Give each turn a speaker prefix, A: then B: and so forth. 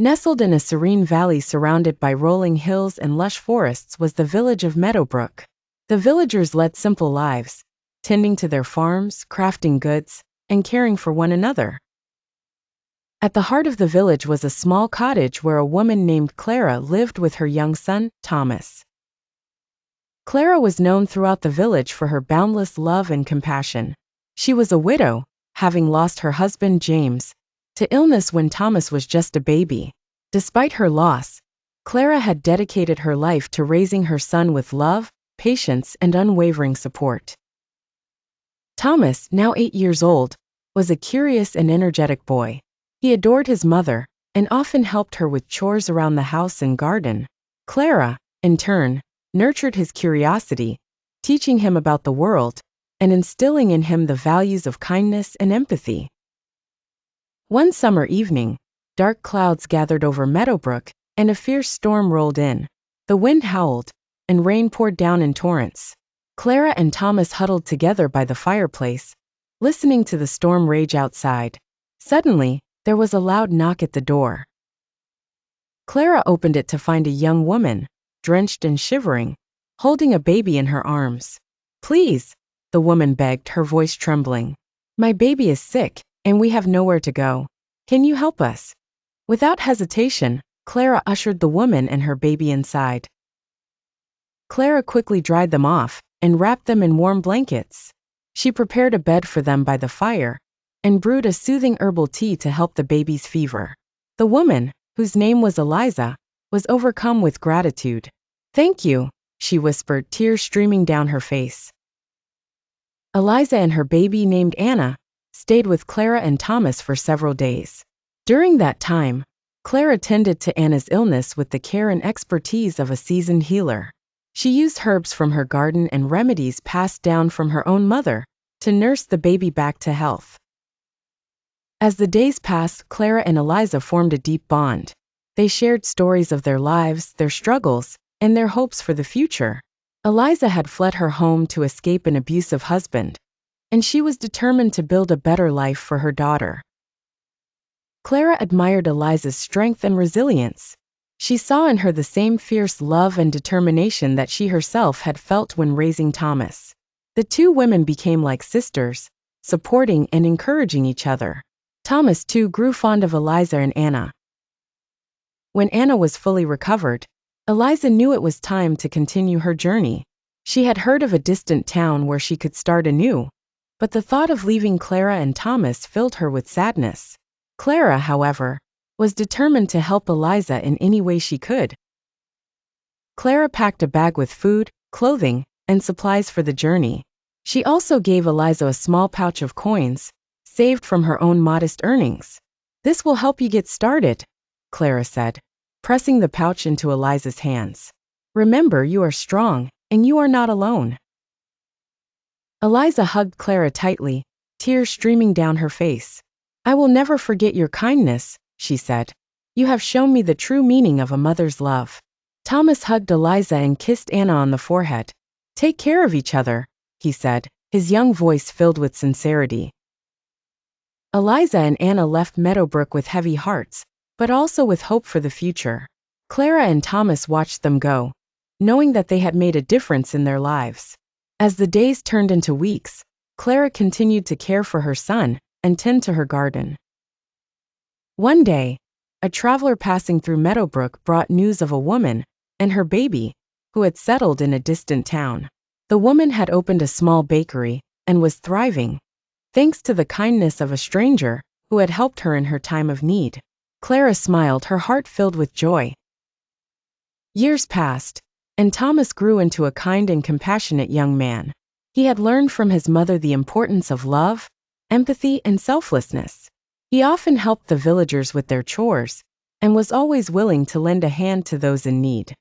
A: Nestled in a serene valley surrounded by rolling hills and lush forests was the village of Meadowbrook. The villagers led simple lives, tending to their farms, crafting goods, and caring for one another. At the heart of the village was a small cottage where a woman named Clara lived with her young son, Thomas. Clara was known throughout the village for her boundless love and compassion. She was a widow, having lost her husband James to illness when Thomas was just a baby. Despite her loss, Clara had dedicated her life to raising her son with love, patience, and unwavering support. Thomas, now 8 years old, was a curious and energetic boy. He adored his mother and often helped her with chores around the house and garden. Clara, in turn, nurtured his curiosity, teaching him about the world and instilling in him the values of kindness and empathy. One summer evening, dark clouds gathered over Meadowbrook, and a fierce storm rolled in. The wind howled, and rain poured down in torrents. Clara and Thomas huddled together by the fireplace, listening to the storm rage outside. Suddenly, there was a loud knock at the door. Clara opened it to find a young woman, drenched and shivering, holding a baby in her arms. "Please," the woman begged, her voice trembling. "My baby is sick, and we have nowhere to go. Can you help us?" Without hesitation, Clara ushered the woman and her baby inside. Clara quickly dried them off and wrapped them in warm blankets. She prepared a bed for them by the fire and brewed a soothing herbal tea to help the baby's fever. The woman, whose name was Eliza, was overcome with gratitude. "Thank you," she whispered, tears streaming down her face. Eliza and her baby, named Anna, stayed with Clara and Thomas for several days. During that time, Clara tended to Anna's illness with the care and expertise of a seasoned healer. She used herbs from her garden and remedies passed down from her own mother to nurse the baby back to health. As the days passed, Clara and Eliza formed a deep bond. They shared stories of their lives, their struggles, and their hopes for the future. Eliza had fled her home to escape an abusive husband, and she was determined to build a better life for her daughter. Clara admired Eliza's strength and resilience. She saw in her the same fierce love and determination that she herself had felt when raising Thomas. The two women became like sisters, supporting and encouraging each other. Thomas too grew fond of Eliza and Anna. When Anna was fully recovered, Eliza knew it was time to continue her journey. She had heard of a distant town where she could start anew, but the thought of leaving Clara and Thomas filled her with sadness. Clara, however, was determined to help Eliza in any way she could. Clara packed a bag with food, clothing, and supplies for the journey. She also gave Eliza a small pouch of coins, saved from her own modest earnings. "This will help you get started," Clara said, pressing the pouch into Eliza's hands. "Remember, you are strong, and you are not alone." Eliza hugged Clara tightly, tears streaming down her face. "I will never forget your kindness," she said. "You have shown me the true meaning of a mother's love." Thomas hugged Eliza and kissed Anna on the forehead. "Take care of each other," he said, his young voice filled with sincerity. Eliza and Anna left Meadowbrook with heavy hearts, but also with hope for the future. Clara and Thomas watched them go, knowing that they had made a difference in their lives. As the days turned into weeks, Clara continued to care for her son and tend to her garden. One day, a traveler passing through Meadowbrook brought news of a woman and her baby who had settled in a distant town. The woman had opened a small bakery and was thriving, thanks to the kindness of a stranger who had helped her in her time of need. Clara smiled, her heart filled with joy. Years passed, and Thomas grew into a kind and compassionate young man. He had learned from his mother the importance of love, empathy, and selflessness. He often helped the villagers with their chores, and was always willing to lend a hand to those in need.